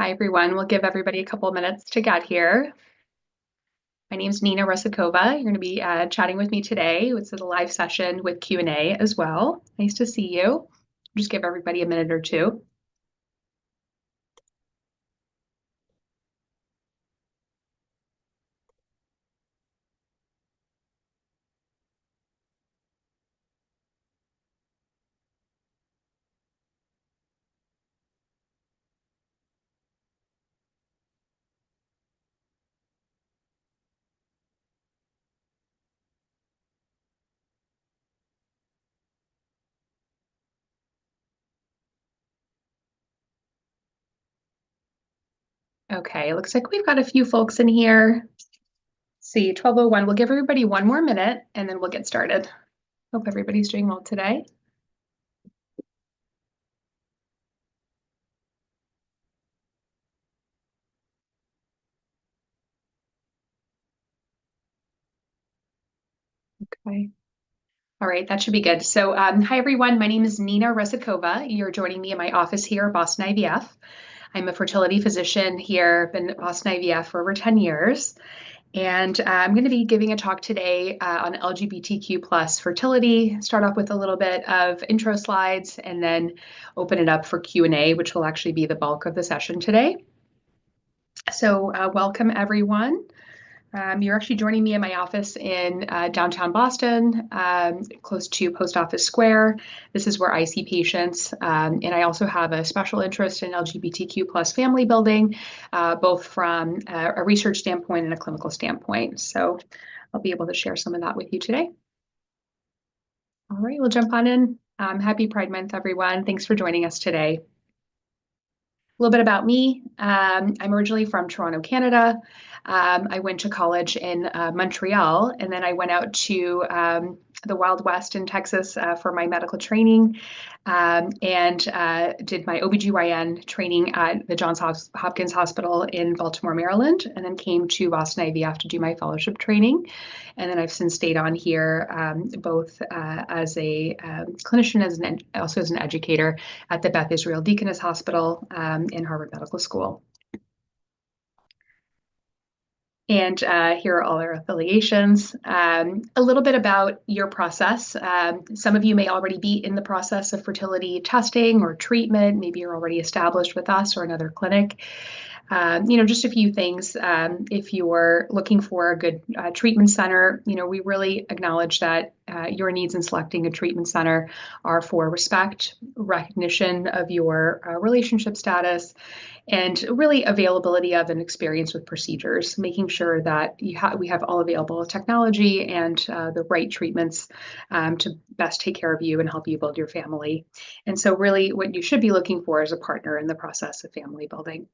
Hi, everyone. We'll give everybody a couple of minutes to get here. My name is Nina Resetkova. You're going to be chatting with me today. It's a live session with Q&A as well. Nice to see you. Just give everybody a minute or two. Okay, it looks like we've got a few folks in here. See, 12:01. We'll give everybody one more minute and then we'll get started. Hope everybody's doing well today. Okay. All right, that should be good. So, hi everyone. My name is Nina Resetkova. You're joining me in my office here at Boston IVF. I'm a fertility physician here, been at Boston IVF for over 10 years. And I'm going to be giving a talk today on LGBTQ plus fertility. Start off with a little bit of intro slides and then open it up for Q&A, which will actually be the bulk of the session today. So welcome everyone. You're actually joining me in my office in downtown Boston, close to Post Office Square. This is where I see patients. And I also have a special interest in LGBTQ plus family building, both from a research standpoint and a clinical standpoint. So I'll be able to share some of that with you today. All right, we'll jump on in. Happy Pride Month, everyone. Thanks for joining us today. A little bit about me. I'm originally from Toronto, Canada. I went to college in Montreal, and then I went out to the Wild West in Texas for my medical training and did my OBGYN training at the Johns Hopkins Hospital in Baltimore, Maryland, and then came to Boston IVF to do my fellowship training. And then I've since stayed on here both as a clinician and also as an educator at the Beth Israel Deaconess Hospital in Harvard Medical School. And here are all our affiliations. A little bit about your process. Some of you may already be in the process of fertility testing or treatment. Maybe you're already established with us or another clinic. Just a few things. If you're looking for a good treatment center, we really acknowledge that your needs in selecting a treatment center are for respect, recognition of your relationship status, and really availability of and experience with procedures, making sure that we have all available technology and the right treatments to best take care of you and help you build your family. And so really what you should be looking for is a partner in the process of family building.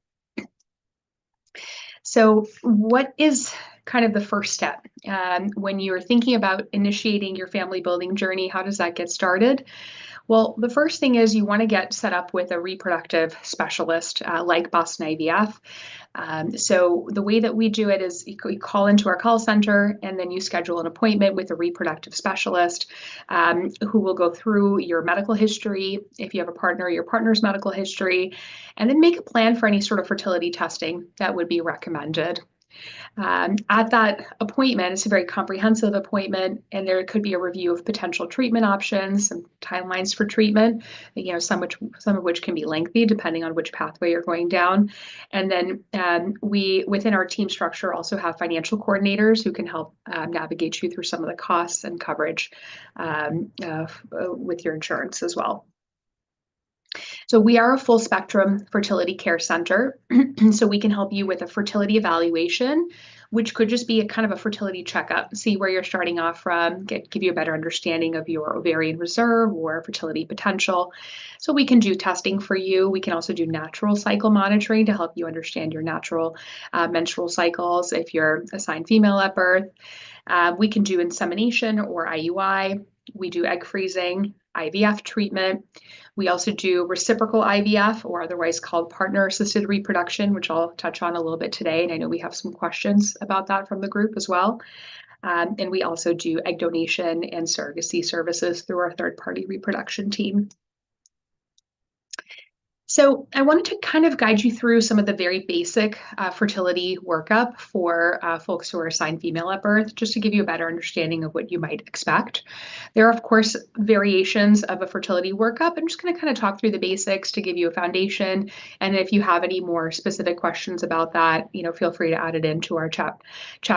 So what is kind of the first step when you're thinking about initiating your family building journey? How does that get started? Well, the first thing is you want to get set up with a reproductive specialist like Boston IVF. So the way that we do it is you call into our call center and then you schedule an appointment with a reproductive specialist who will go through your medical history, if you have a partner, your partner's medical history, and then make a plan for any sort of fertility testing that would be recommended. At that appointment, it's a very comprehensive appointment, and there could be a review of potential treatment options and timelines for treatment, some of which can be lengthy depending on which pathway you're going down. And then we, within our team structure, also have financial coordinators who can help navigate you through some of the costs and coverage with your insurance as well. So we are a full spectrum fertility care center. So we can help you with a fertility evaluation, which could just be a kind of a fertility checkup, see where you're starting off from, give you a better understanding of your ovarian reserve or fertility potential. So we can do testing for you. We can also do natural cycle monitoring to help you understand your natural menstrual cycles if you're assigned female at birth. We can do insemination or IUI. We do egg freezing, IVF treatment. We also do reciprocal IVF, or otherwise called partner-assisted reproduction, which I'll touch on a little bit today. And I know we have some questions about that from the group as well. And we also do egg donation and surrogacy services through our third-party reproduction team. So I wanted to kind of guide you through some of the very basic fertility workup for folks who are assigned female at birth, just to give you a better understanding of what you might expect. There are, of course, variations of a fertility workup. I'm just going to kind of talk through the basics to give you a foundation. And if you have any more specific questions about that, feel free to add it into our chat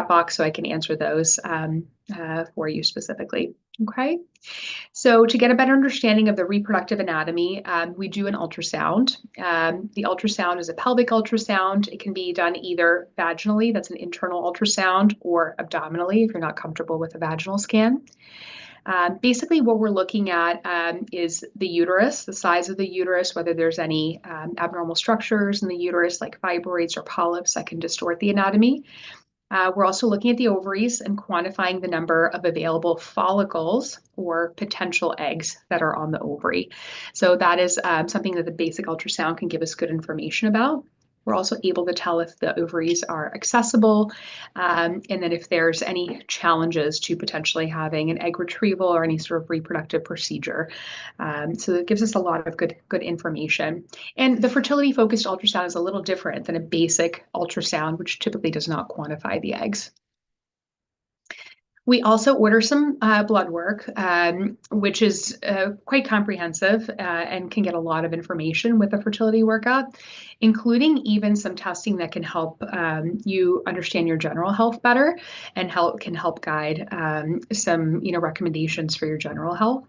box so I can answer those for you specifically. Okay. So to get a better understanding of the reproductive anatomy, we do an ultrasound. The ultrasound is a pelvic ultrasound. It can be done either vaginally, that's an internal ultrasound, or abdominally if you're not comfortable with a vaginal scan. Basically, what we're looking at is the uterus, the size of the uterus, whether there's any abnormal structures in the uterus like fibroids or polyps that can distort the anatomy. We're also looking at the ovaries and quantifying the number of available follicles or potential eggs that are on the ovary. So that is something that the basic ultrasound can give us good information about. We're also able to tell if the ovaries are accessible, and then if there's any challenges to potentially having an egg retrieval or any sort of reproductive procedure. So it gives us a lot of good information. And the fertility-focused ultrasound is a little different than a basic ultrasound, which typically does not quantify the eggs. We also order some blood work, which is quite comprehensive and can get a lot of information with a fertility workup, including even some testing that can help you understand your general health better and can help guide some recommendations for your general health.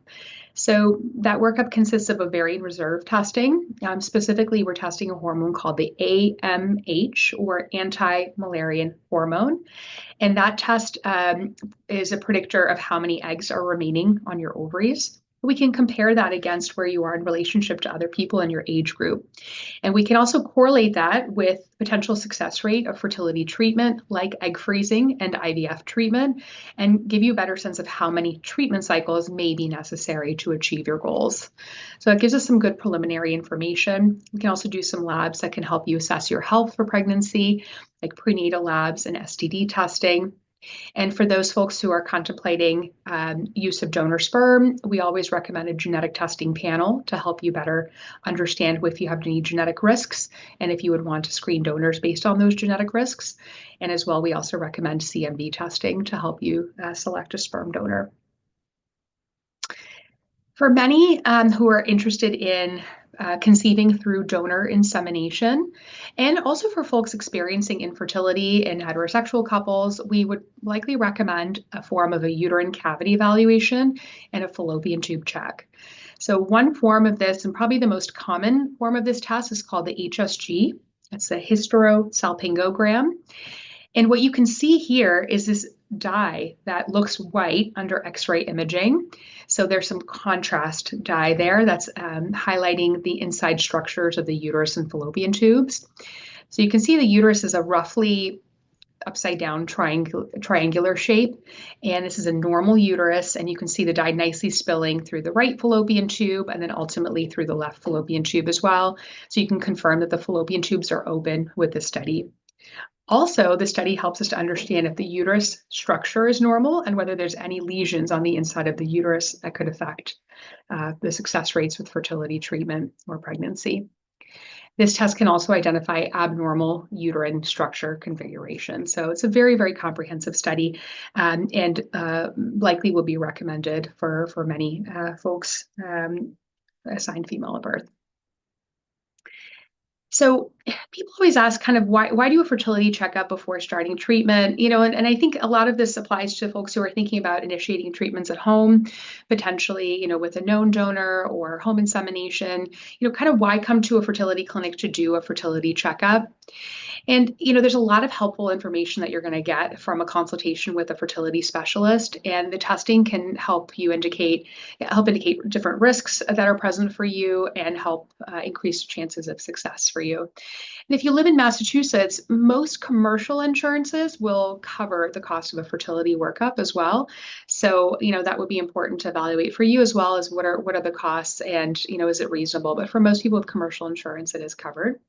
So that workup consists of ovarian reserve testing. Specifically, we're testing a hormone called the AMH, or anti-Müllerian hormone. And that test is a predictor of how many eggs are remaining on your ovaries. We can compare that against where you are in relationship to other people in your age group. And we can also correlate that with potential success rate of fertility treatment like egg freezing and IVF treatment, and give you a better sense of how many treatment cycles may be necessary to achieve your goals. So it gives us some good preliminary information. We can also do some labs that can help you assess your health for pregnancy, like prenatal labs and STD testing. And for those folks who are contemplating use of donor sperm, we always recommend a genetic testing panel to help you better understand if you have any genetic risks and if you would want to screen donors based on those genetic risks. And as well, we also recommend CMV testing to help you select a sperm donor. For many who are interested in conceiving through donor insemination, and also for folks experiencing infertility in heterosexual couples, we would likely recommend a form of a uterine cavity evaluation and a fallopian tube check. So one form of this, and probably the most common form of this test, is called the HSG. It's the hysterosalpingogram. And what you can see here is this dye that looks white under X-ray imaging. So there's some contrast dye there that's highlighting the inside structures of the uterus and fallopian tubes. So you can see the uterus is a roughly upside down triangular shape. And this is a normal uterus. And you can see the dye nicely spilling through the right fallopian tube and then ultimately through the left fallopian tube as well. So you can confirm that the fallopian tubes are open with this study. Also, the study helps us to understand if the uterus structure is normal and whether there's any lesions on the inside of the uterus that could affect the success rates with fertility treatment or pregnancy. This test can also identify abnormal uterine structure configuration. So it's a very, very comprehensive study and likely will be recommended for many folks assigned female at birth. So people always ask kind of why do a fertility checkup before starting treatment? And I think a lot of this applies to folks who are thinking about initiating treatments at home, potentially, with a known donor or home insemination, kind of why come to a fertility clinic to do a fertility checkup? And, there's a lot of helpful information that you're going to get from a consultation with a fertility specialist, and the testing can help indicate different risks that are present for you and help increase chances of success for you. And if you live in Massachusetts, most commercial insurances will cover the cost of a fertility workup as well. So, that would be important to evaluate for you, as well as what are the costs and, is it reasonable? But for most people with commercial insurance, it is covered.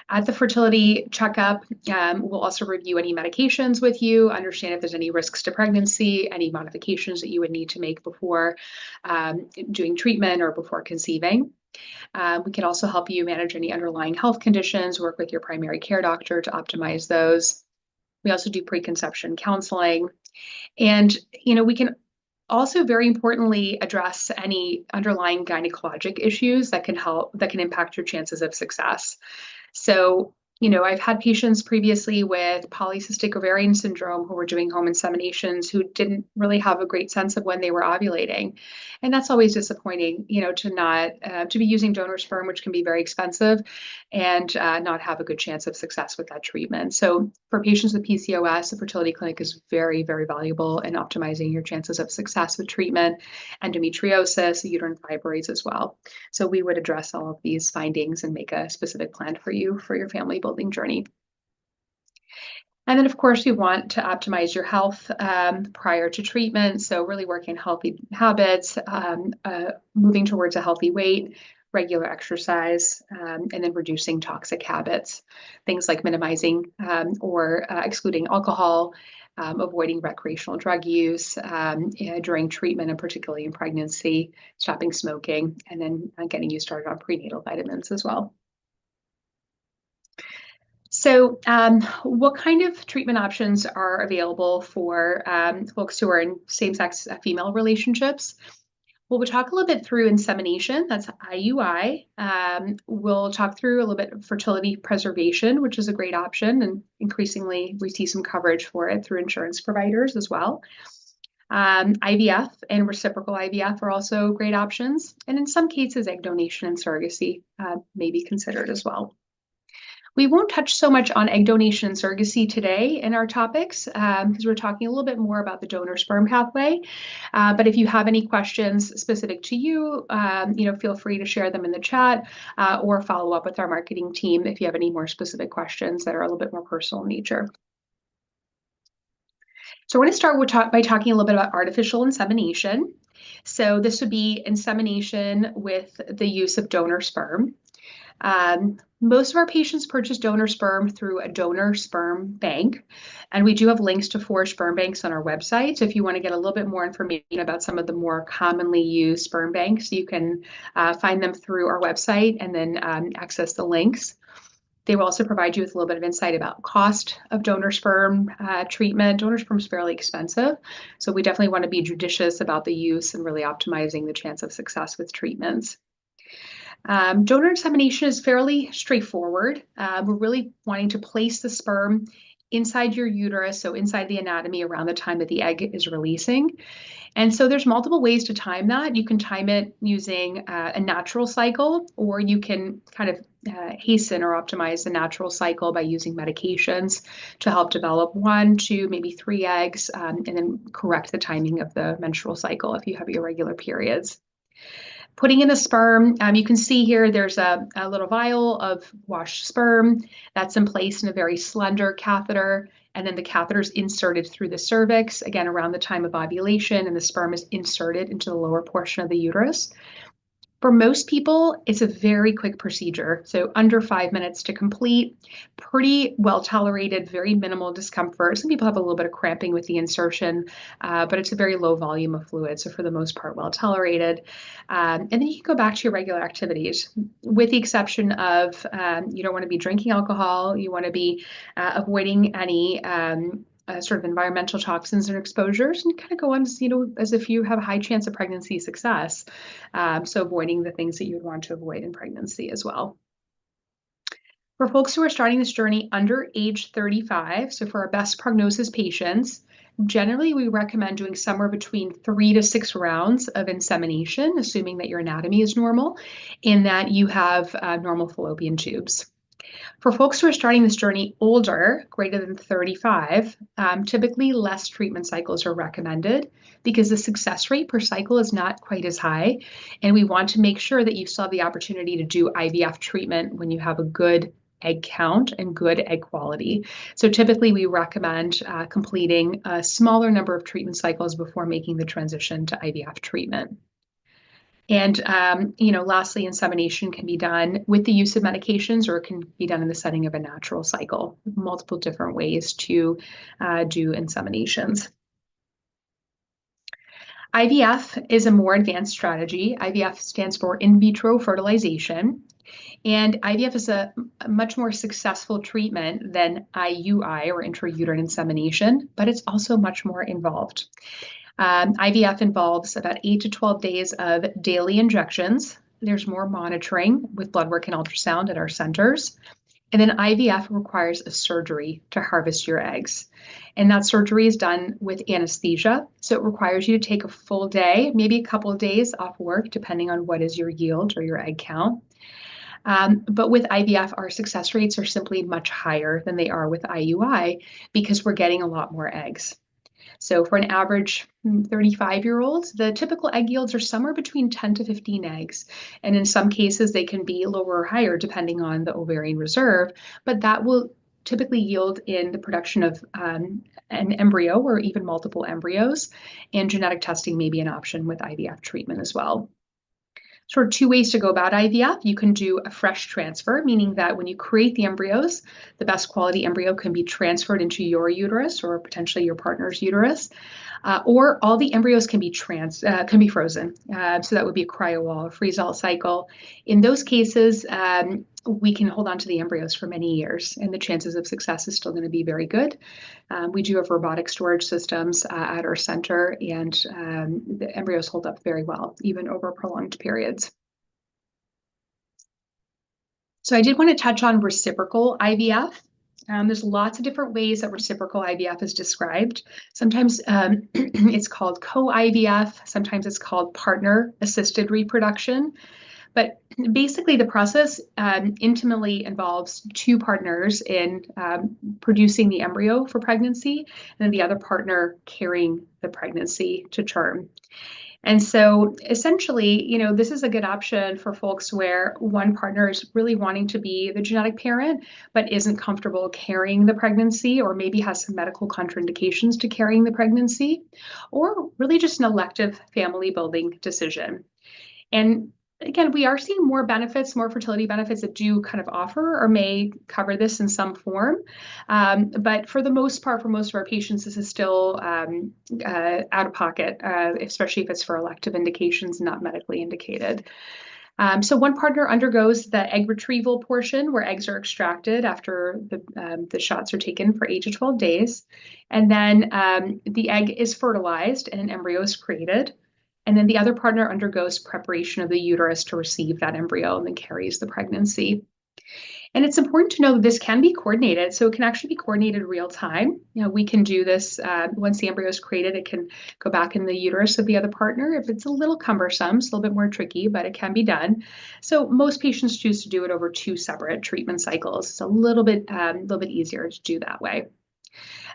At the fertility checkup, we'll also review any medications with you, understand if there's any risks to pregnancy, any modifications that you would need to make before doing treatment or before conceiving. We can also help you manage any underlying health conditions, work with your primary care doctor to optimize those. We also do preconception counseling. And, we can also very importantly address any underlying gynecologic issues that can impact your chances of success. So, I've had patients previously with polycystic ovarian syndrome who were doing home inseminations who didn't really have a great sense of when they were ovulating. And that's always disappointing, to be using donor sperm, which can be very expensive, and not have a good chance of success with that treatment. So for patients with PCOS, the fertility clinic is very, very valuable in optimizing your chances of success with treatment, endometriosis, uterine fibroids as well. So we would address all of these findings and make a specific plan for you for your family building journey. And then, of course, we want to optimize your health prior to treatment. So really working healthy habits, moving towards a healthy weight, regular exercise, and then reducing toxic habits. Things like minimizing or excluding alcohol, avoiding recreational drug use during treatment, and particularly in pregnancy, stopping smoking, and then getting you started on prenatal vitamins as well. So, what kind of treatment options are available for folks who are in same-sex female relationships? Well, we'll talk a little bit through insemination, that's IUI. We'll talk through a little bit of fertility preservation, which is a great option, and increasingly we see some coverage for it through insurance providers as well. IVF and reciprocal IVF are also great options, and in some cases, egg donation and surrogacy may be considered as well. We won't touch so much on egg donation and surrogacy today in our topics because we're talking a little bit more about the donor sperm pathway. But if you have any questions specific to you, feel free to share them in the chat or follow up with our marketing team if you have any more specific questions that are a little bit more personal in nature. So we're going to start by talking a little bit about artificial insemination. So this would be insemination with the use of donor sperm. Most of our patients purchase donor sperm through a donor sperm bank, and we do have links to 4 sperm banks on our website. So if you want to get a little bit more information about some of the more commonly used sperm banks, you can find them through our website and then access the links. They will also provide you with a little bit of insight about cost of donor sperm treatment. Donor sperm is fairly expensive, so we definitely want to be judicious about the use and really optimizing the chance of success with treatments. Donor insemination is fairly straightforward. We're really wanting to place the sperm inside your uterus, so inside the anatomy around the time that the egg is releasing. And so there's multiple ways to time that. You can time it using a natural cycle, or you can kind of hasten or optimize the natural cycle by using medications to help develop 1, 2, maybe 3 eggs, and then correct the timing of the menstrual cycle if you have irregular periods. Putting in the sperm, you can see here there's a little vial of washed sperm that's in place in a very slender catheter, and then the catheter is inserted through the cervix, again, around the time of ovulation, and the sperm is inserted into the lower portion of the uterus. For most people, it's a very quick procedure, so under 5 minutes to complete, pretty well tolerated, very minimal discomfort. Some people have a little bit of cramping with the insertion, but it's a very low volume of fluid, so for the most part, well tolerated. And then you can go back to your regular activities, with the exception of you don't want to be drinking alcohol, you want to be avoiding any sort of environmental toxins and exposures, and kind of go on, as if you have a high chance of pregnancy success. So avoiding the things that you would want to avoid in pregnancy as well. For folks who are starting this journey under age 35, so for our best prognosis patients, generally we recommend doing somewhere between 3 to 6 rounds of insemination, assuming that your anatomy is normal, in that you have normal fallopian tubes. For folks who are starting this journey older, greater than 35, typically less treatment cycles are recommended because the success rate per cycle is not quite as high. And we want to make sure that you still have the opportunity to do IVF treatment when you have a good egg count and good egg quality. So typically we recommend completing a smaller number of treatment cycles before making the transition to IVF treatment. And, lastly, insemination can be done with the use of medications, or it can be done in the setting of a natural cycle. Multiple different ways to do inseminations. IVF is a more advanced strategy. IVF stands for in vitro fertilization, and IVF is a much more successful treatment than IUI or intrauterine insemination, but it's also much more involved. IVF involves about 8 to 12 days of daily injections. There's more monitoring with blood work and ultrasound at our centers. And then IVF requires a surgery to harvest your eggs. And that surgery is done with anesthesia. So it requires you to take a full day, maybe a couple of days off work, depending on what is your yield or your egg count. But with IVF, our success rates are simply much higher than they are with IUI because we're getting a lot more eggs. So for an average 35-year-old, the typical egg yields are somewhere between 10 to 15 eggs. And in some cases, they can be lower or higher depending on the ovarian reserve, but that will typically yield in the production of an embryo or even multiple embryos. And genetic testing may be an option with IVF treatment as well. Sort of two ways to go about IVF. You can do a fresh transfer, meaning that when you create the embryos, the best quality embryo can be transferred into your uterus or potentially your partner's uterus, or all the embryos can be frozen. So that would be a cryo-wall, freeze-all cycle. In those cases, we can hold on to the embryos for many years, and the chances of success is still going to be very good. We do have robotic storage systems at our center, and the embryos hold up very well, even over prolonged periods. So I did want to touch on reciprocal IVF. There's lots of different ways that reciprocal IVF is described. Sometimes it's called co-IVF, sometimes it's called partner-assisted reproduction. But basically, the process intimately involves two partners in producing the embryo for pregnancy, and then the other partner carrying the pregnancy to term. And so essentially, this is a good option for folks where one partner is really wanting to be the genetic parent, but isn't comfortable carrying the pregnancy, or maybe has some medical contraindications to carrying the pregnancy, or really just an elective family building decision. And again, we are seeing more benefits, more fertility benefits that do kind of offer or may cover this in some form. But for the most part, for most of our patients, this is still out of pocket, especially if it's for elective indications, not medically indicated. So one partner undergoes the egg retrieval portion where eggs are extracted after the shots are taken for 8 to 12 days. And then the egg is fertilized and an embryo is created. And then the other partner undergoes preparation of the uterus to receive that embryo and then carries the pregnancy. And it's important to know that this can be coordinated. So it can actually be coordinated real time. We can do this once the embryo is created, it can go back in the uterus of the other partner. If it's a little cumbersome, it's a little bit more tricky, but it can be done. So most patients choose to do it over 2 separate treatment cycles. It's a little bit easier to do that way.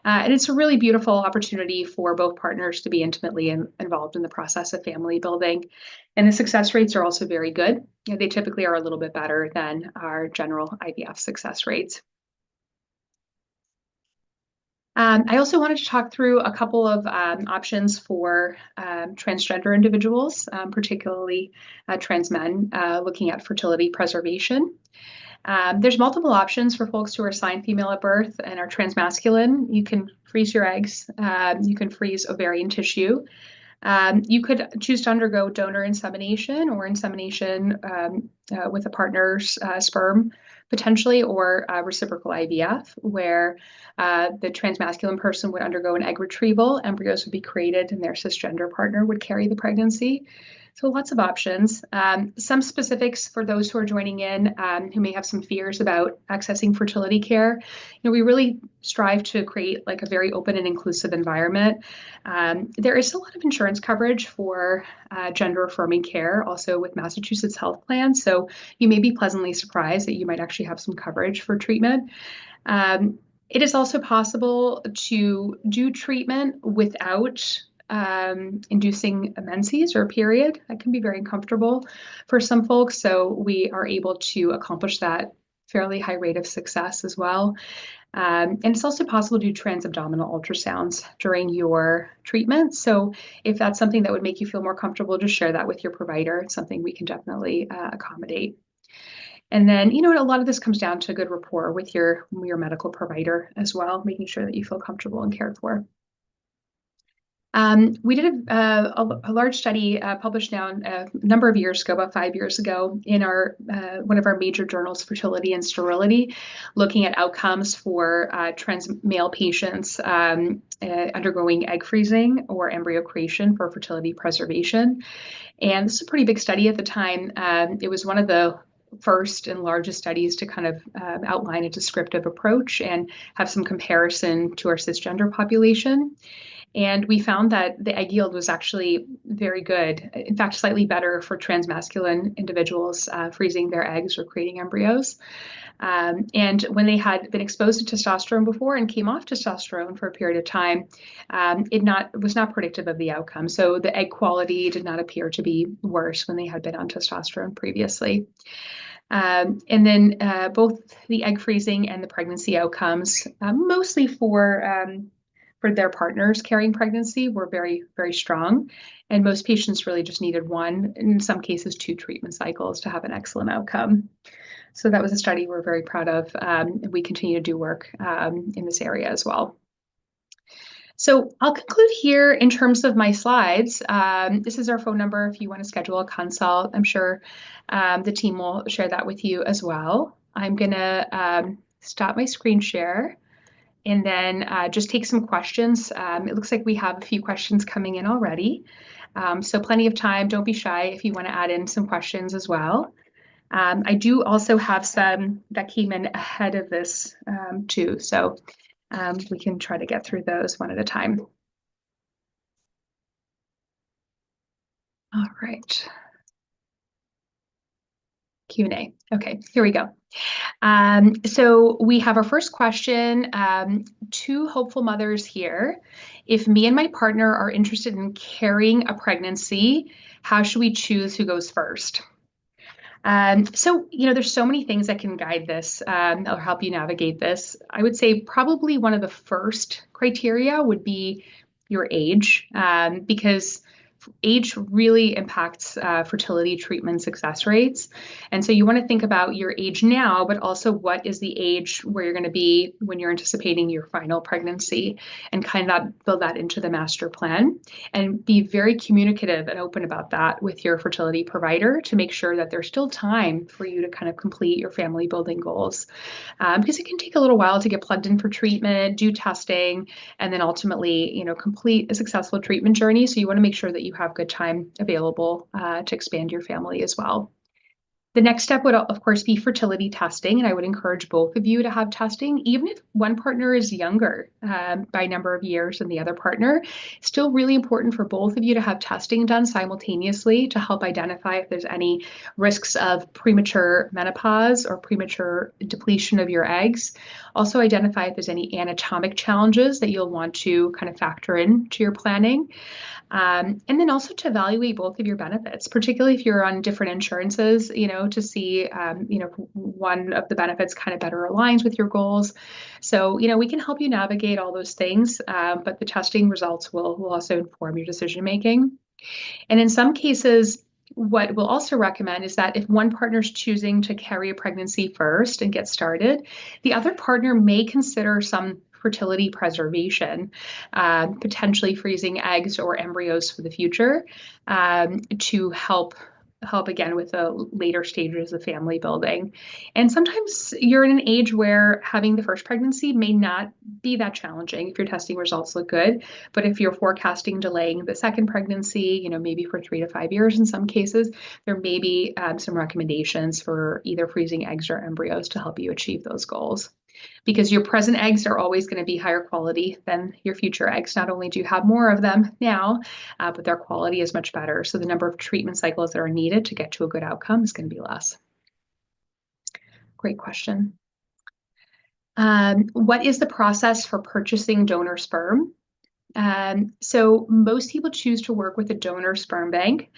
And it's a really beautiful opportunity for both partners to be intimately involved in the process of family building. And the success rates are also very good. They typically are a little bit better than our general IVF success rates. I also wanted to talk through a couple of options for transgender individuals, particularly trans men, looking at fertility preservation. There's multiple options for folks who are assigned female at birth and are transmasculine. You can freeze your eggs. You can freeze ovarian tissue. You could choose to undergo donor insemination or insemination with a partner's sperm, potentially, or reciprocal IVF, where the transmasculine person would undergo an egg retrieval, embryos would be created, and their cisgender partner would carry the pregnancy. So lots of options. Some specifics for those who are joining in who may have some fears about accessing fertility care. We really strive to create like a very open and inclusive environment. There is a lot of insurance coverage for gender affirming care, also with Massachusetts health plans. So you may be pleasantly surprised that you might actually have some coverage for treatment. It is also possible to do treatment without inducing menses or a period. That can be very uncomfortable for some folks. So we are able to accomplish that fairly high rate of success as well. And it's also possible to do transabdominal ultrasounds during your treatment. So if that's something that would make you feel more comfortable, just share that with your provider. It's something we can definitely accommodate. And then, a lot of this comes down to good rapport with your medical provider as well, making sure that you feel comfortable and cared for. We did a large study published now a number of years ago, about 5 years ago, in our one of our major journals, Fertility and Sterility, looking at outcomes for trans male patients undergoing egg freezing or embryo creation for fertility preservation. And this is a pretty big study at the time. It was one of the first and largest studies to kind of outline a descriptive approach and have some comparison to our cisgender population. And we found that the egg yield was actually very good. In fact, slightly better for transmasculine individuals freezing their eggs or creating embryos. And when they had been exposed to testosterone before and came off testosterone for a period of time, was not predictive of the outcome. So the egg quality did not appear to be worse when they had been on testosterone previously. And then both the egg freezing and the pregnancy outcomes, mostly for their partners carrying pregnancy, were very, very strong. And most patients really just needed one, in some cases, 2 treatment cycles to have an excellent outcome. So that was a study we're very proud of. We continue to do work in this area as well. So I'll conclude here in terms of my slides. This is our phone number if you want to schedule a consult. I'm sure the team will share that with you as well. I'm going to stop my screen share and then just take some questions. It looks like we have a few questions coming in already. So plenty of time. Don't be shy if you want to add in some questions as well. I do also have some that came in ahead of this too. So we can try to get through those one at a time. All right. Q&A. Okay, here we go. So we have our first question, 2 hopeful mothers here. If me and my partner are interested in carrying a pregnancy, how should we choose who goes first? So, there's so many things that can guide this or help you navigate this. I would say probably one of the first criteria would be your age, because age really impacts fertility treatment success rates. And so you want to think about your age now, but also what is the age where you're going to be when you're anticipating your final pregnancy, and kind of build that into the master plan and be very communicative and open about that with your fertility provider to make sure that there's still time for you to kind of complete your family building goals. Because it can take a little while to get plugged in for treatment, do testing, and then ultimately, complete a successful treatment journey. So you want to make sure that you have good time available to expand your family as well. The next step would, of course, be fertility testing, and I would encourage both of you to have testing, even if one partner is younger by a number of years than the other partner. Still really important for both of you to have testing done simultaneously to help identify if there's any risks of premature menopause or premature depletion of your eggs. Also identify if there's any anatomic challenges that you'll want to kind of factor into your planning. And then also to evaluate both of your benefits, particularly if you're on different insurances, to see, one of the benefits kind of better aligns with your goals. So, we can help you navigate all those things, but the testing results will also inform your decision making. And in some cases, what we'll also recommend is that if one partner is choosing to carry a pregnancy first and get started, the other partner may consider some fertility preservation, potentially freezing eggs or embryos for the future, to help again with the later stages of family building. And sometimes you're in an age where having the first pregnancy may not be that challenging if your testing results look good. But if you're forecasting delaying the second pregnancy, maybe for 3 to 5 years in some cases, there may be some recommendations for either freezing eggs or embryos to help you achieve those goals. Because your present eggs are always going to be higher quality than your future eggs. Not only do you have more of them now, but their quality is much better. So the number of treatment cycles that are needed to get to a good outcome is going to be less. Great question. What is the process for purchasing donor sperm? So most people choose to work with a donor sperm bank.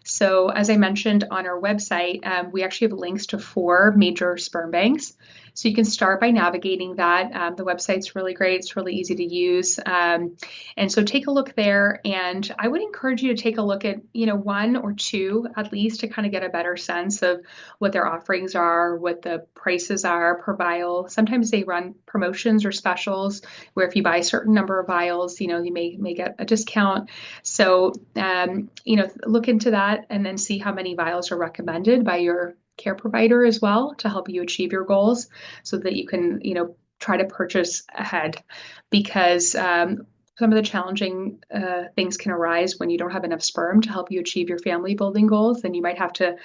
So as I mentioned on our website, we actually have links to 4 major sperm banks. So you can start by navigating that. The website's really great. It's really easy to use. And so take a look there. And I would encourage you to take a look at, 1 or 2 at least to kind of get a better sense of what their offerings are, what the prices are per vial. Sometimes they run promotions or specials where if you buy a certain number of vials, you may get a discount. So, look into that and then see how many vials are recommended by your care provider as well to help you achieve your goals so that you can, try to purchase ahead because some of the challenging things can arise when you don't have enough sperm to help you achieve your family building goals. Then you might have to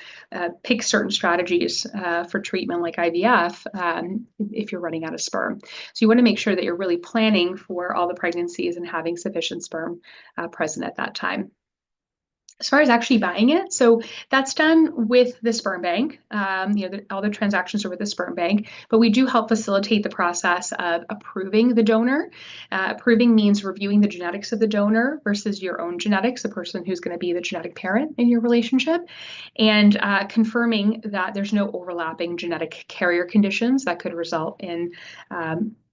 pick certain strategies for treatment like IVF if you're running out of sperm. So you want to make sure that you're really planning for all the pregnancies and having sufficient sperm present at that time. As far as actually buying it, so that's done with the sperm bank. All the transactions are with the sperm bank, but we do help facilitate the process of approving the donor. Approving means reviewing the genetics of the donor versus your own genetics, the person who's going to be the genetic parent in your relationship, and confirming that there's no overlapping genetic carrier conditions that could result in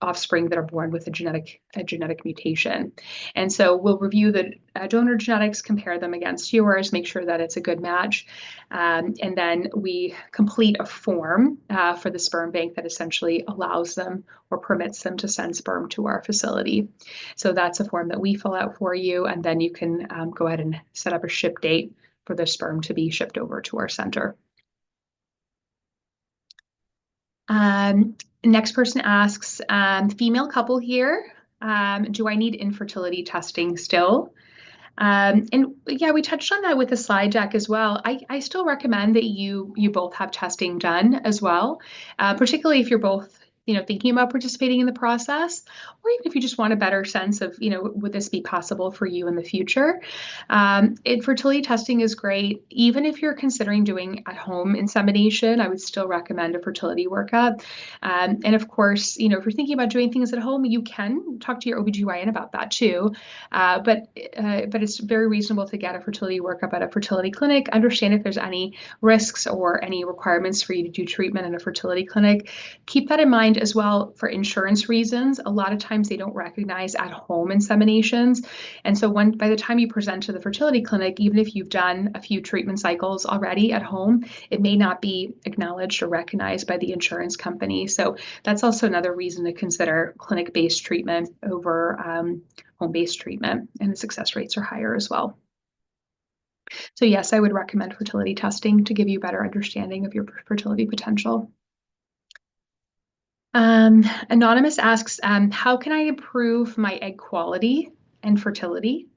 offspring that are born with a genetic mutation. And so we'll review the donor genetics, compare them against yours, make sure that it's a good match. And then we complete a form for the sperm bank that essentially allows them or permits them to send sperm to our facility. So that's a form that we fill out for you. And then you can go ahead and set up a ship date for the sperm to be shipped over to our center. Next person asks, female couple here, do I need infertility testing still? And yeah, we touched on that with the slide deck as well. I still recommend that you both have testing done as well, particularly if you're both thinking about participating in the process, or even if you just want a better sense of, would this be possible for you in the future? Fertility testing is great. Even if you're considering doing at-home insemination, I would still recommend a fertility workup. And of course, if you're thinking about doing things at home, you can talk to your OBGYN about that too. But it's very reasonable to get a fertility workup at a fertility clinic, understand if there's any risks or any requirements for you to do treatment in a fertility clinic. Keep that in mind as well for insurance reasons. A lot of times they don't recognize at-home inseminations. And so by the time you present to the fertility clinic, even if you've done a few treatment cycles already at home, it may not be acknowledged or recognized by the insurance company. So that's also another reason to consider clinic-based treatment over home-based treatment, and the success rates are higher as well. So yes, I would recommend fertility testing to give you a better understanding of your fertility potential. Anonymous asks, how can I improve my egg quality and fertility?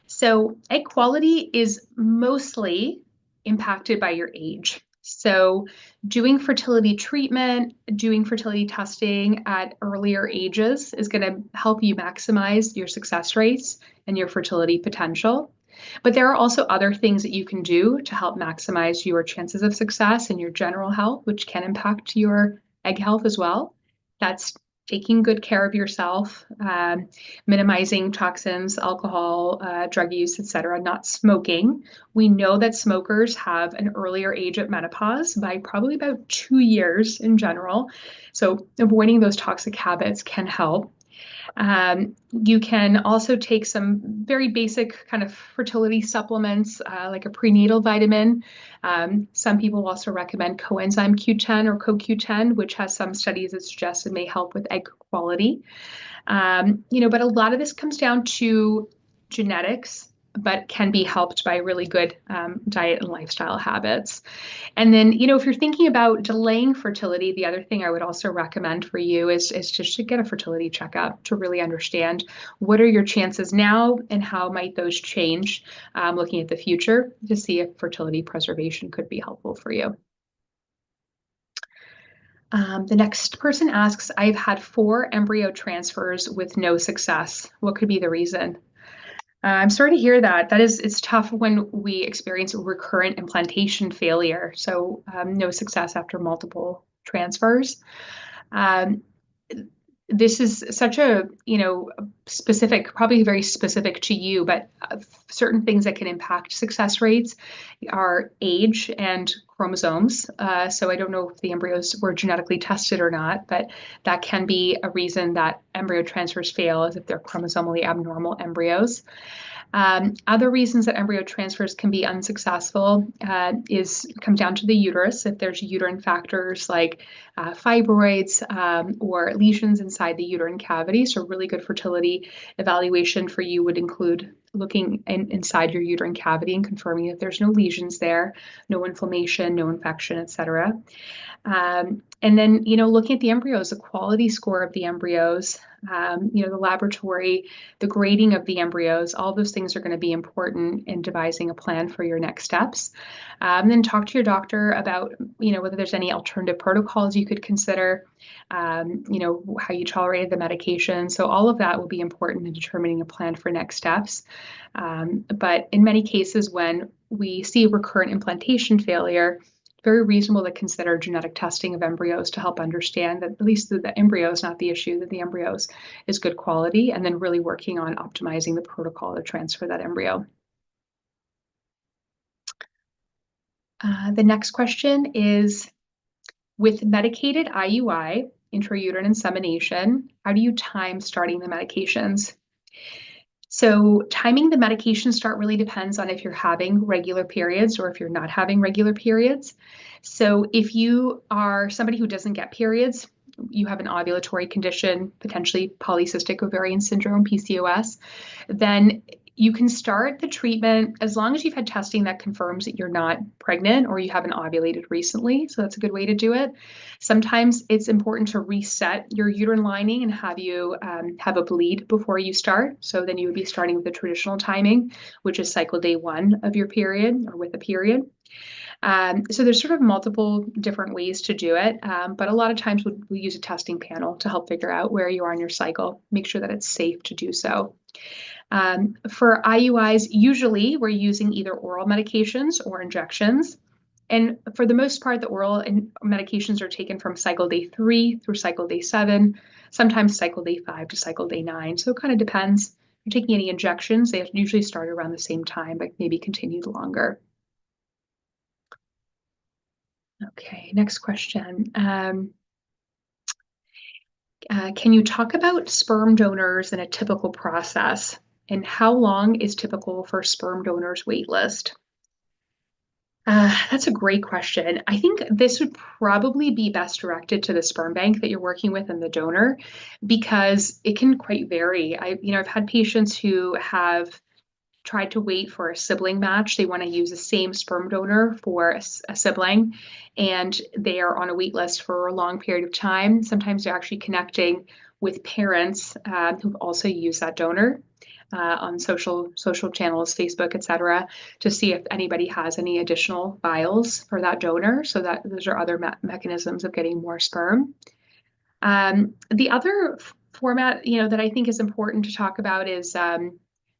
So egg quality is mostly impacted by your age. So doing fertility treatment, doing fertility testing at earlier ages is going to help you maximize your success rates and your fertility potential. But there are also other things that you can do to help maximize your chances of success and your general health, which can impact your egg health as well. That's taking good care of yourself, minimizing toxins, alcohol, drug use, etc., not smoking. We know that smokers have an earlier age at menopause by probably about 2 years in general. So avoiding those toxic habits can help. You can also take some very basic kind of fertility supplements, like a prenatal vitamin. Some people also recommend coenzyme Q10 or CoQ10, which has some studies that suggest it may help with egg quality. But a lot of this comes down to genetics, but can be helped by really good diet and lifestyle habits. And then, if you're thinking about delaying fertility, the other thing I would also recommend for you is just to get a fertility checkup to really understand what are your chances now and how might those change, looking at the future to see if fertility preservation could be helpful for you. The next person asks, I've had 4 embryo transfers with no success. What could be the reason? I'm sorry to hear that. It's tough when we experience recurrent implantation failure. So no success after multiple transfers. this is such a, specific, probably very specific to you, but certain things that can impact success rates are age and chromosomes. So I don't know if the embryos were genetically tested or not, but that can be a reason that embryo transfers fail, is if they're chromosomally abnormal embryos. Other reasons that embryo transfers can be unsuccessful comes down to the uterus. If there's uterine factors like fibroids or lesions inside the uterine cavity, so really good fertility evaluation for you would include looking inside your uterine cavity and confirming that there's no lesions there, no inflammation, no infection, etc. And then, looking at the embryos, the quality score of the embryos, the laboratory, the grading of the embryos, all those things are going to be important in devising a plan for your next steps. Then talk to your doctor about, whether there's any alternative protocols you could consider, how you tolerated the medication. So all of that will be important in determining a plan for next steps. But in many cases, when we see recurrent implantation failure, very reasonable to consider genetic testing of embryos to help understand that at least the embryo is not the issue, that the embryos is good quality, and then really working on optimizing the protocol to transfer that embryo. The next question is, with medicated IUI, intrauterine insemination, how do you time starting the medications? So timing the medication start really depends on if you're having regular periods or if you're not having regular periods. So if you are somebody who doesn't get periods, you have an ovulatory condition, potentially polycystic ovarian syndrome, PCOS, then you can start the treatment as long as you've had testing that confirms that you're not pregnant or you haven't ovulated recently. So that's a good way to do it. Sometimes it's important to reset your uterine lining and have you have a bleed before you start. So then you would be starting with the traditional timing, which is cycle day 1 of your period or with a period. So there's sort of multiple different ways to do it, but a lot of times we'll use a testing panel to help figure out where you are in your cycle, make sure that it's safe to do so. For IUIs, usually we're using either oral medications or injections. And for the most part, the oral medications are taken from cycle day 3 through cycle day 7, sometimes cycle day 5 to cycle day 9. So it kind of depends. If you're taking any injections, they usually start around the same time, but maybe continued longer. Okay, next question. Can you talk about sperm donors and a typical process? And how long is typical for sperm donors wait list? That's a great question. I think this would probably be best directed to the sperm bank that you're working with and the donor, because it can quite vary. I've had patients who have tried to wait for a sibling match. They want to use the same sperm donor for a sibling, and they are on a wait list for a long period of time. Sometimes they're actually connecting with parents who've also used that donor on social channels, Facebook, etc., to see if anybody has any additional vials for that donor. So that those are other mechanisms of getting more sperm. The other format, that I think is important to talk about is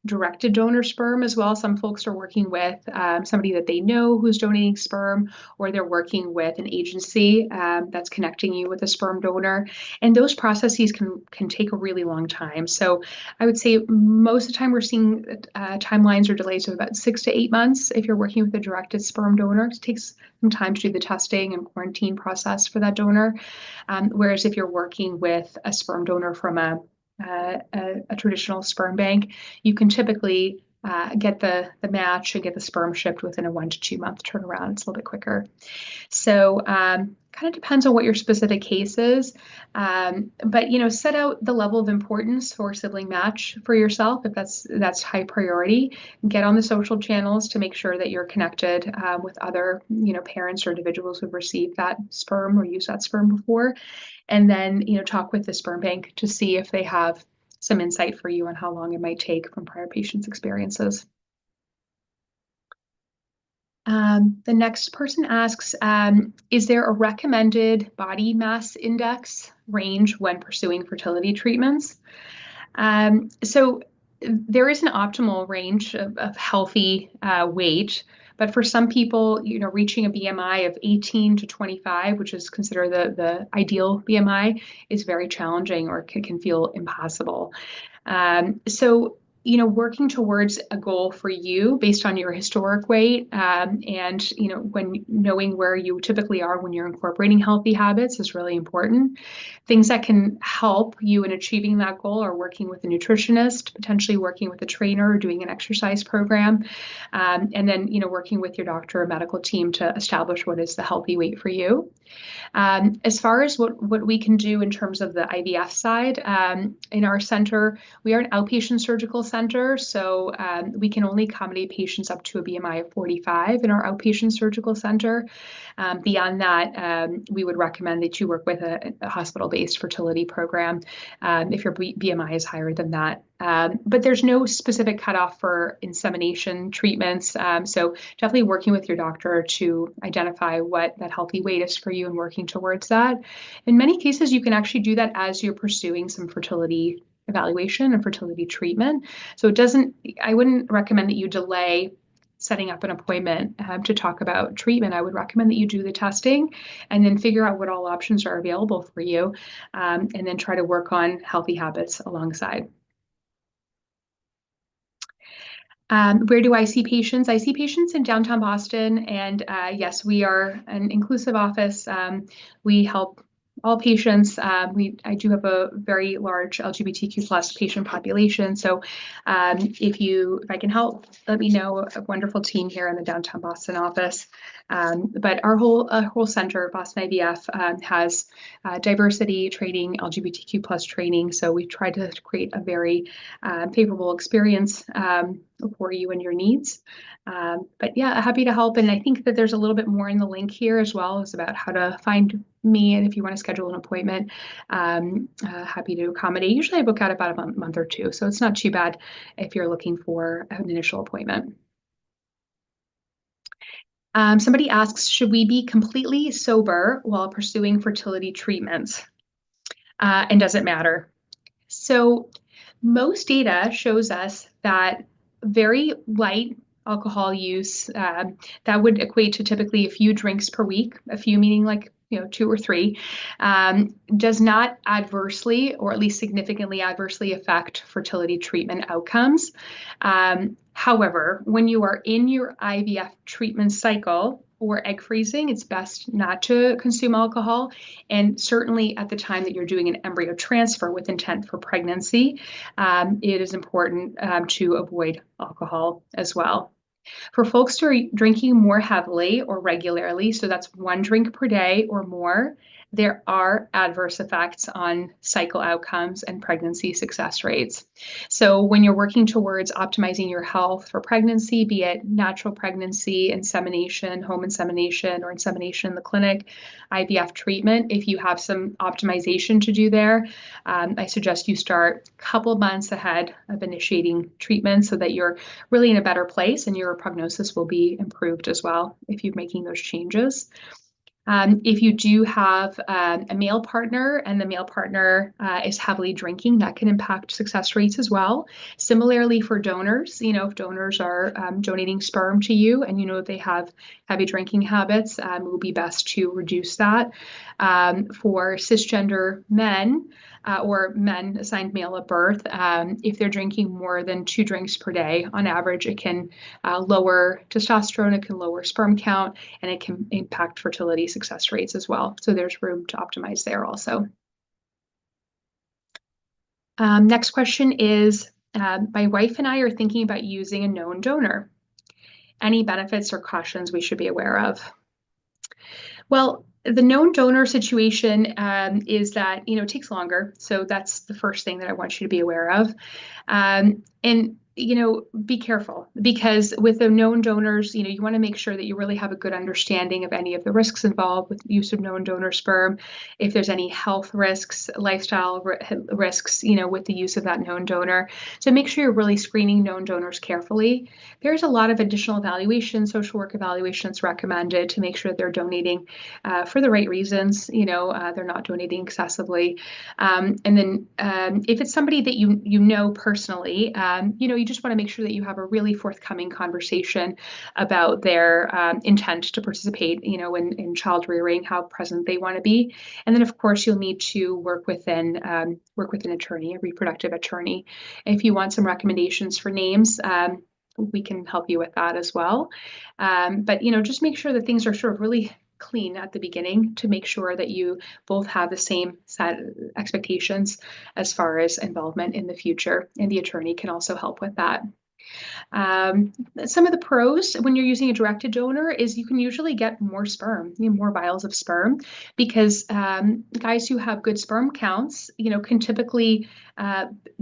directed donor sperm as well. Some folks are working with somebody that they know who's donating sperm, or they're working with an agency that's connecting you with a sperm donor. And those processes can take a really long time. So I would say most of the time we're seeing timelines or delays of about 6 to 8 months if you're working with a directed sperm donor. It takes some time to do the testing and quarantine process for that donor. Whereas if you're working with a sperm donor from a traditional sperm bank, you can typically get the match and get the sperm shipped within a 1 to 2 month turnaround. It's a little bit quicker. So kind of depends on what your specific case is. But set out the level of importance for sibling match for yourself if that's high priority. Get on the social channels to make sure that you're connected with other parents or individuals who've received that sperm or used that sperm before. And then, talk with the sperm bank to see if they have some insight for you on how long it might take from prior patients' experiences. The next person asks, is there a recommended body mass index range when pursuing fertility treatments? So there is an optimal range of healthy weight, But for some people, reaching a BMI of 18 to 25, which is considered the ideal BMI, is very challenging or can feel impossible. So, working towards a goal for you based on your historic weight, and, when knowing where you typically are when you're incorporating healthy habits is really important. Things that can help you in achieving that goal are working with a nutritionist, potentially working with a trainer, or doing an exercise program, and then, working with your doctor or medical team to establish what is the healthy weight for you. As far as what we can do in terms of the IVF side, in our center, we are an outpatient surgical center, so we can only accommodate patients up to a BMI of 45 in our outpatient surgical center. Beyond that, we would recommend that you work with a hospital-based fertility program if your BMI is higher than that. But there's no specific cutoff for insemination treatments. So definitely working with your doctor to identify what that healthy weight is for you and working towards that. In many cases, you can actually do that as you're pursuing some fertility evaluation and fertility treatment. So I wouldn't recommend that you delay setting up an appointment to talk about treatment. I would recommend that you do the testing and then figure out what all options are available for you, and then try to work on healthy habits alongside. Where do I see patients? I see patients in downtown Boston, and yes, we are an inclusive office. We help all patients. I do have a very large LGBTQ plus patient population. So if I can help, let me know. A wonderful team here in the downtown Boston office. But our whole center, Boston IVF, has diversity training, LGBTQ plus training. So we try to create a very favorable experience for you and your needs. But yeah, happy to help. And I think that there's a little bit more in the link here as well as about how to find me. And if you want to schedule an appointment, happy to accommodate. Usually I book out about a month or two. So it's not too bad if you're looking for an initial appointment. Somebody asks, should we be completely sober while pursuing fertility treatments? And does it matter? So most data shows us that very light alcohol use, that would equate to typically a few drinks per week, a few meaning like 2 or 3, does not adversely or at least significantly adversely affect fertility treatment outcomes. However, when you are in your IVF treatment cycle or egg freezing, it's best not to consume alcohol. And certainly at the time that you're doing an embryo transfer with intent for pregnancy, it is important to avoid alcohol as well. For folks who are drinking more heavily or regularly, so that's 1 drink per day or more, there are adverse effects on cycle outcomes and pregnancy success rates. So when you're working towards optimizing your health for pregnancy, be it natural pregnancy, insemination, home insemination, or insemination in the clinic, IVF treatment, if you have some optimization to do there, I suggest you start a couple months ahead of initiating treatment so that you're really in a better place and your prognosis will be improved as well if you're making those changes. If you do have a male partner and the male partner is heavily drinking, that can impact success rates as well. Similarly for donors, if donors are donating sperm to you and they have heavy drinking habits, it will be best to reduce that. For cisgender men, or men assigned male at birth, if they're drinking more than 2 drinks per day, on average, it can lower testosterone, it can lower sperm count, and it can impact fertility success rates as well. So there's room to optimize there also. Next question is, my wife and I are thinking about using a known donor. Any benefits or cautions we should be aware of? Well, the known donor situation is that, it takes longer. So that's the first thing that I want you to be aware of. And be careful, because with the known donors, you want to make sure that you really have a good understanding of any of the risks involved with use of known donor sperm. If there's any health risks, lifestyle risks, with the use of that known donor. So make sure you're really screening known donors carefully. There's a lot of additional evaluation, social work evaluations recommended to make sure they're donating for the right reasons. They're not donating excessively. And then if it's somebody that you know personally, you we just want to make sure that you have a really forthcoming conversation about their intent to participate, in child rearing, how present they want to be. And then, of course, you'll need to work with an attorney, a reproductive attorney. And if you want some recommendations for names, we can help you with that as well. But just make sure that things are sort of really clean at the beginning to make sure that you both have the same set expectations as far as involvement in the future. And the attorney can also help with that. Some of the pros when you're using a directed donor is you can usually get more sperm, more vials of sperm, because guys who have good sperm counts, can typically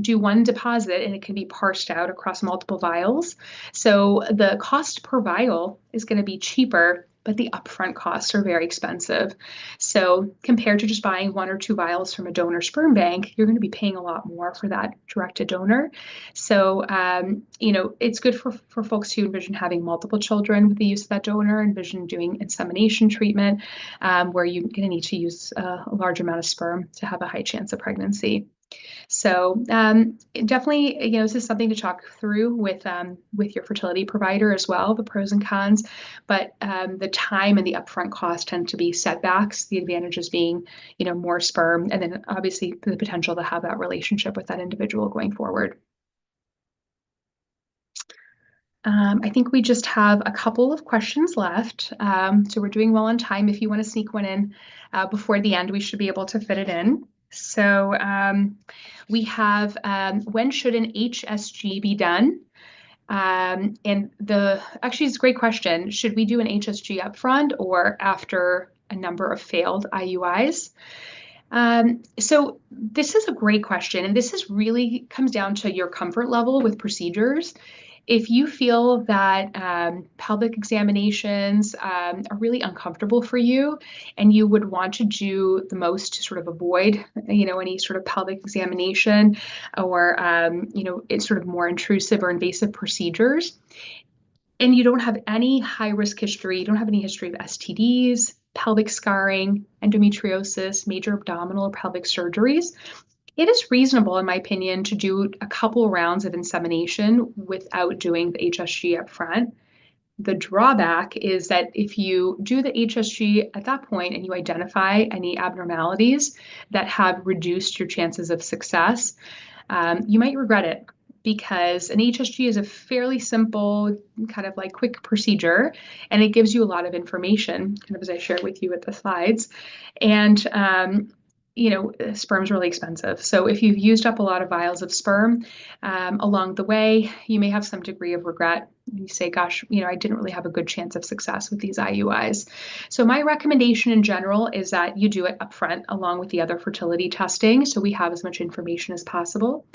do one deposit and it can be parsed out across multiple vials. So the cost per vial is going to be cheaper, but the upfront costs are very expensive. So compared to just buying 1 or 2 vials from a donor sperm bank, you're going to be paying a lot more for that directed donor. So, it's good for folks who envision having multiple children with the use of that donor, envision doing insemination treatment, where you're going to need to use a large amount of sperm to have a high chance of pregnancy. So definitely, this is something to talk through with your fertility provider as well, the pros and cons. But the time and the upfront cost tend to be setbacks. The advantages being, more sperm, and then obviously the potential to have that relationship with that individual going forward. I think we just have a couple of questions left. So we're doing well on time. If you want to sneak one in before the end, we should be able to fit it in. So we have, when should an HSG be done? And actually, it's a great question. Should we do an HSG upfront or after a number of failed IUIs? So this is a great question, and this really comes down to your comfort level with procedures. If you feel that pelvic examinations are really uncomfortable for you and you would want to do the most to sort of avoid, any sort of pelvic examination or, it's sort of more intrusive or invasive procedures, and you don't have any high-risk history, you don't have any history of STDs, pelvic scarring, endometriosis, major abdominal or pelvic surgeries, it is reasonable, in my opinion, to do a couple rounds of insemination without doing the HSG up front. The drawback is that if you do the HSG at that point and you identify any abnormalities that have reduced your chances of success, you might regret it, because an HSG is a fairly simple, kind of like quick procedure, and it gives you a lot of information, kind of as I shared with you with the slides. And sperm is really expensive. So if you've used up a lot of vials of sperm along the way, you may have some degree of regret. You say, gosh, I didn't really have a good chance of success with these IUIs. So my recommendation in general is that you do it upfront along with the other fertility testing, so we have as much information as possible.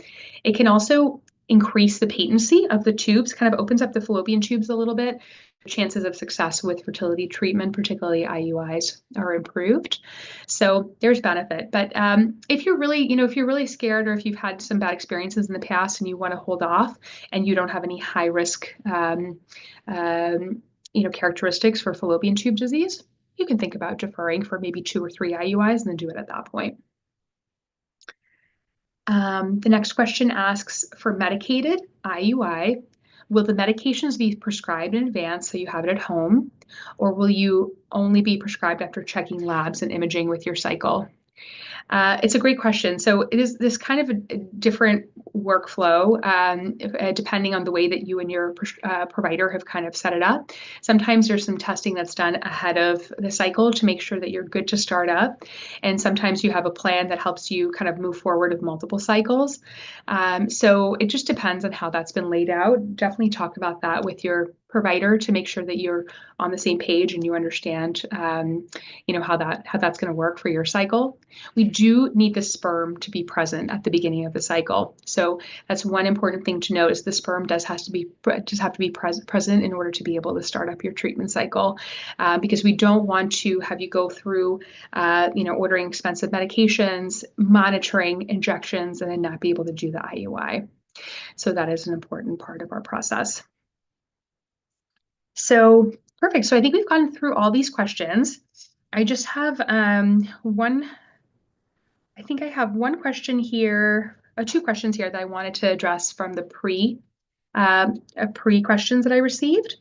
It can also increase the patency of the tubes, kind of opens up the fallopian tubes a little bit. Chances of success with fertility treatment, particularly IUIs, are improved. So there's benefit. But if you're really scared, or if you've had some bad experiences in the past and you want to hold off and you don't have any high risk characteristics for fallopian tube disease, you can think about deferring for maybe 2 or 3 IUIs and then do it at that point. The next question asks, for medicated IUI, will the medications be prescribed in advance so you have it at home, or will you only be prescribed after checking labs and imaging with your cycle? It's a great question. So it is this kind of a different workflow depending on the way that you and your provider have kind of set it up. Sometimes there's some testing that's done ahead of the cycle to make sure that you're good to start up. And sometimes you have a plan that helps you kind of move forward with multiple cycles. So it just depends on how that's been laid out. Definitely talk about that with your provider to make sure that you're on the same page and you understand, how that's going to work for your cycle. We do need the sperm to be present at the beginning of the cycle. So that's one important thing to note, is the sperm have to be present in order to be able to start up your treatment cycle, because we don't want to have you go through, ordering expensive medications, monitoring injections, and then not be able to do the IUI. So that is an important part of our process. So perfect. So I think we've gone through all these questions. I just have I think I have one question here, 2 questions here that I wanted to address from the pre Pre-questions that I received.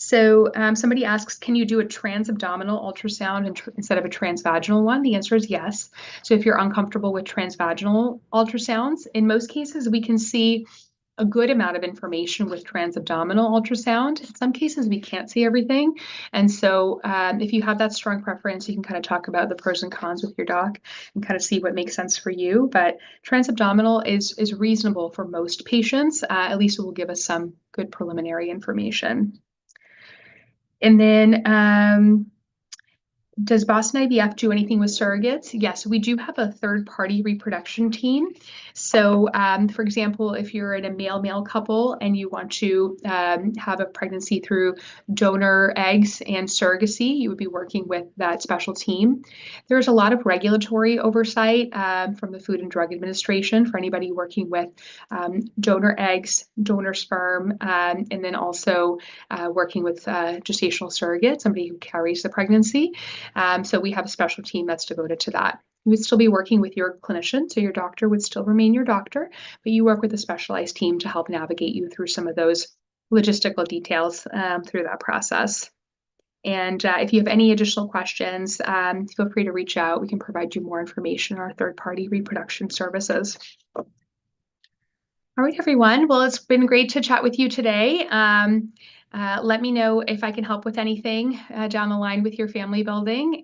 So somebody asks, can you do a transabdominal ultrasound instead of a transvaginal one? The answer is yes. So if you're uncomfortable with transvaginal ultrasounds, in most cases, we can see a good amount of information with transabdominal ultrasound. In some cases, we can't see everything. And so if you have that strong preference, you can kind of talk about the pros and cons with your doc and kind of see what makes sense for you. But transabdominal is reasonable for most patients. At least it will give us some good preliminary information. And then does Boston IVF do anything with surrogates? Yes, we do have a third-party reproduction team. So, for example, if you're in a male-male couple and you want to have a pregnancy through donor eggs and surrogacy, you would be working with that special team. There's a lot of regulatory oversight from the Food and Drug Administration for anybody working with donor eggs, donor sperm, and then also working with gestational surrogate, somebody who carries the pregnancy. So we have a special team that's devoted to that. You would still be working with your clinician, so your doctor would still remain your doctor, but you work with a specialized team to help navigate you through some of those logistical details through that process. And if you have any additional questions, feel free to reach out. We can provide you more information on our third-party reproduction services. All right, everyone. Well, it's been great to chat with you today. Let me know if I can help with anything down the line with your family building.